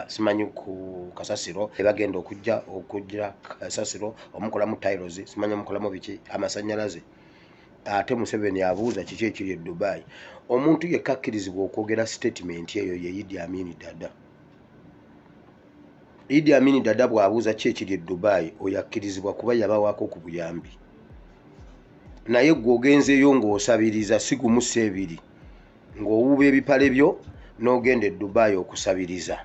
simanyi ku kasasiro bagenda okujja kasasiro omukolamu tiles simanyi omukolamu biki amasannyalaze ate Museveni abuuza kiki ekiri e Dubai omuntu yekka akkirizibwa okwogera statement eyo ye Idi Amin Dada. Idi Amin Dada bw'abuuza ki ekiri e Dubai oyo akkirizibwa kuba yabawaako ku buyambi naye gwe ogenzeeyo ng'osabiriza si gumu si ebiri ng'owuuba ebipale byo n'ogenda e Dubai okusabiriza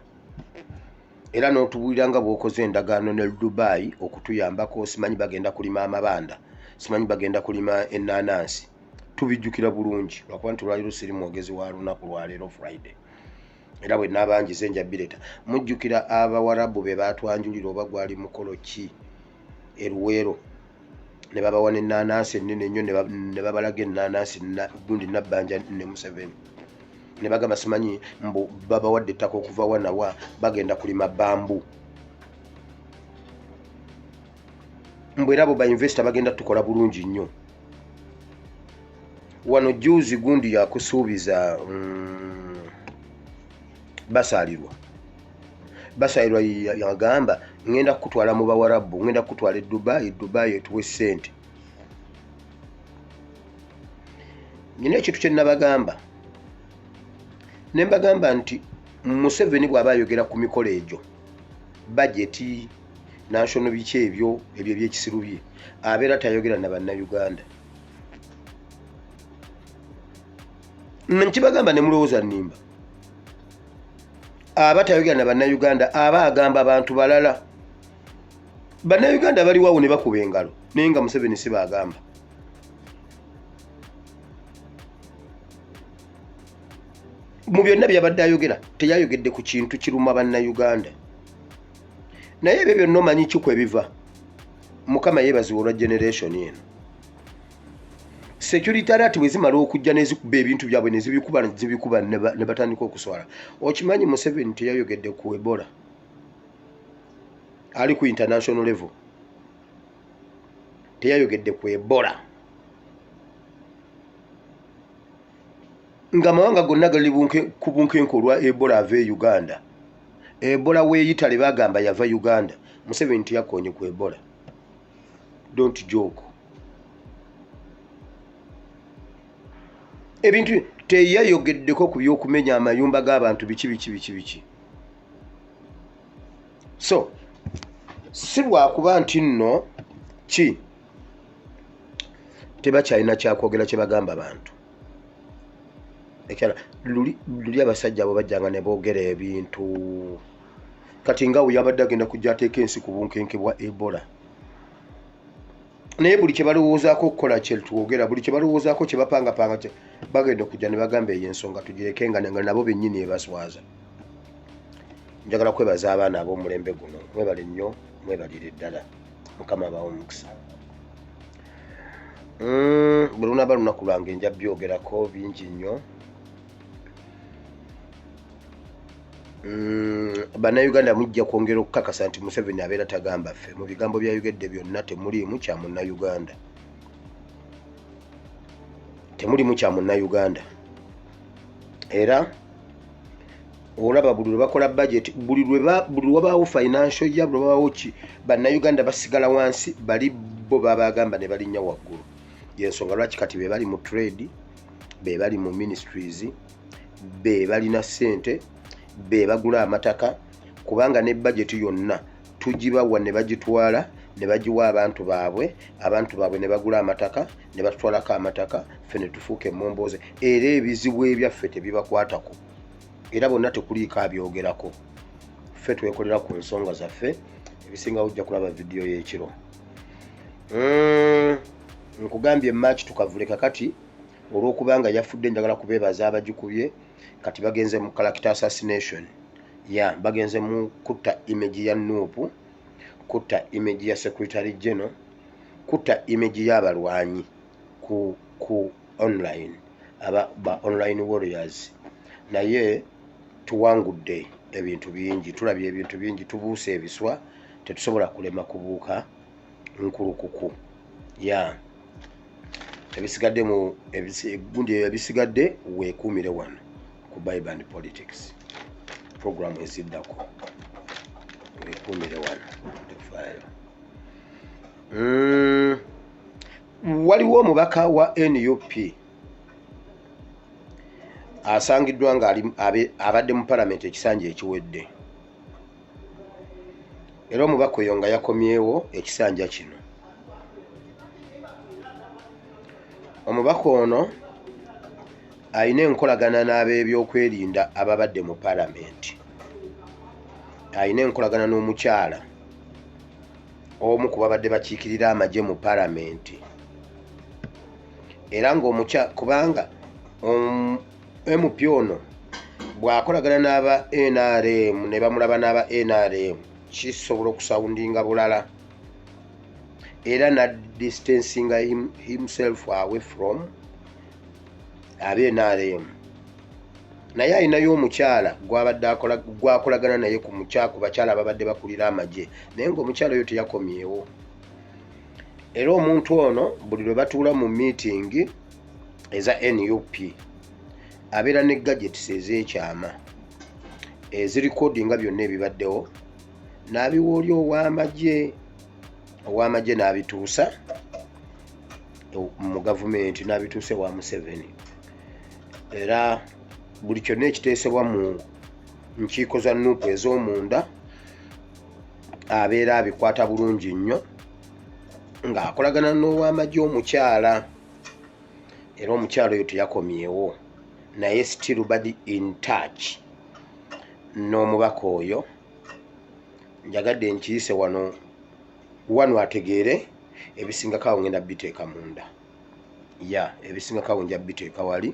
era n'otubuulira nga bw'okoze endagaano ne Dubai okutuyambako simanyi bagenda kulima amabanda simanyi bagenda kulima ennaanansi tubijjukira bulungi lwakuba nti lwali lusiri mwogezi wa lunaku lwaleero Friday era bwe naabangize nja bireta mujjukira abawarabu be baatwanjulira oba gwali mukolo ki e Luweero ne babawa n'ennaanansi ennene ennyo ne babalaga ennaanansi gundi Nabbanja ne Museveni ne bagamba simanyi mbu babawadde ettaka okuva wanawa bagenda kulima bambu mbu era abo bainvesita bagenda tukola bulungi nnyo wano juzi gundi yakusuubiza basalirwa yagamba ngenda kukutwala mu bawarabu ngenda kukutwala e Dubai etuwe ssente nina ekintu kye nabagamba ne mbagamba nti Museveni bw'aba ayogera ku mikolo egyo bajeti national biki ebyo ebyekisiru bye abeera tayogera na bannayuganda nkibagamba ne mulowooza nnimba aba tayogera na bannayuganda aba agamba abantu balala bannayuganda baliwawo ne bakuba engalo naye nga Museveni si baagamba mu byonna byabadde ayogera teyayogedde ku kintu kiruma bannayuganda naye ebyo byonna omanyi ki kwe biva Mukama yeebazibwa olwa generation eno security alert bwe zimala okujja nezikuba ebintu byabwe nezibikuba ne batandika okuswala okimanyi Museveni teyayogedde ku Ebola ali ku international level teyayogedde ku Ebola nga mawanga gonna gali ku bunkenke olwa Ebola ava e Uganda Ebola weeyitale bagamba yava Uganda Museveni teyakonye ku Ebola don't joke ebintu teyayogeddeko ku by'okumenya amayumba g'abantu biki so si lwakuba nti nno ki tebakyalina kyakwogera kye bagamba abantu ekala luli abasajja abo bajjanga ne boogera ebintu kati nga we yabadde agenda kujja ateeka ensi ku bunkenke bwa Ebola naye buli kye balowoozaako okukola kye twogera buli kye balowoozaako kye bapangapanga kye bagenda okujja ne bagamba eyo ensonga tugireke nga nabo bennyini ebaswaza njagala kwebaza abaana ab'omulembe guno mwebale nnyo mwebalire ddala Mukama abawe omukisa bwe lunaaba lunaku lwange nja byogerako bingi nnyo bannayuganda mujja kwongera okukakasa nti Museveni abeera tagamba ffe mu bigambo byayogedde byonna temuliimu kya munnayuganda era olaba buli lwe bakola budget buli wabaawo financial ya buli wabaawo ki bannayuganda basigala wansi bali bo babagamba ne balinnya waggulu yensonga lwaki kati be bali mu trade be bali mu ministries be balina ssente be bagula amataka kubanga ne budget yonna tugibawa ne bagitwala ne bagiwa abantu baabwe ne bagula amataka ne batwalako amataka ffe ne tufuuka emmomboze era ebizibu ebyaffe tebibakwatako era bonna tekuliiko abyogerako ffe twekolera ku nsonga zaffe ebisinga ujja kulaba vidiyo y'ekiro nkugambye March tukavule kakati olw'okubanga yafudde njagala kubeebaza abagikubye kati bagenze mu character assassination bagenze mu kutta image ya Nuupu kutta image ya Secretary General kutta image y'abalwanyi ku online ba online warriors naye tuwangudde ebintu bingi tulabye ebintu bingi tubuuse ebiswa tetusobola kulema kubuuka nkulukuku ebisigadde mu gundi ebisigadde weekuumire wano ku Bible and Politics program eziddako. ekumire wano tufaayo. Waliwo omubaka wa NUP asangiddwa nga abadde mu palamenti ekisanja ekiwedde, era omubaka oyo nga yakomyewo ekisanja kino. Omubaka ono alina enkolagana n'ab'ebyokwerinda ababadde mu palamenti, alina enkolagana n'omukyala omu ku babadde bakiikirira amagye mu palamenti, era kubanga MP ono bw'akolagana n'aba NRM ne bamulaba n'aba NRM kisobola okusawundinga bulala, era na distancinga himself away from abe NRM. Naye alinayo omukyala gwakolagana naye ku bakyala ababadde bakulira amagye, naye ng'omukyala oyo teyakomyewo. Era omuntu ono buli lwe batuula mu meeting eza NUP abeera ne gadgets ez'ekyama ezirikodinga byonna ebibaddewo, n'abiwoolya ow'amagye n'abituusa mu gavumenti, n'abituusa ewa Museveni. Era buli kyonna ekiteesebwa mu nkiiko za NUP ez'omunda abeera abikwata bulungi nnyo, ng'akolagana n'ow'amagye omukyala. Era omukyala oyo teyakomyewo, naye still badi in touch n'omubaka oyo. Njagadde nkiyise wano ategeere ebisingako awo ngenda biteeka munda. Ebisingako awo nja biteeka wali,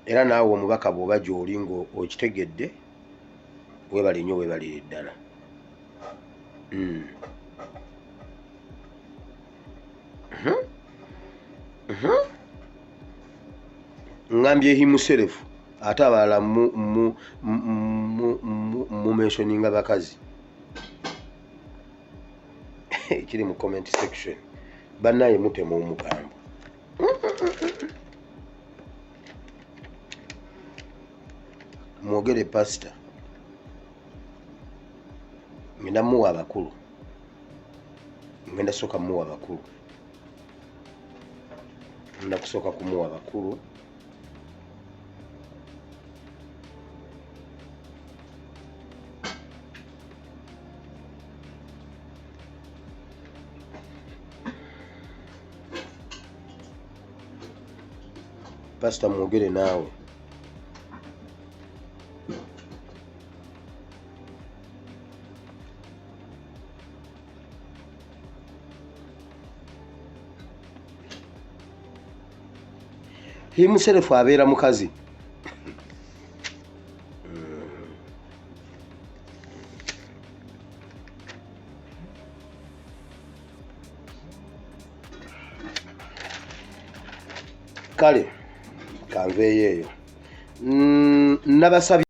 era naawe omubaka bw'oba gy'oli ng'okitegedde, weebale nnyo, weebalire ddala. Ngambye himself ate abalala mu mentioninga bakazi kiri mu comment section. Bannaye mutema omugambo. Mwogere pastor, ngenda muwa abakulu, ngenda soka muwa abakulu, ngenda kusooka kumuwa abakulu. Pastor mwogere naawe. Himself abeera mukazi. Kale kanveeyo eyo. Nabasabye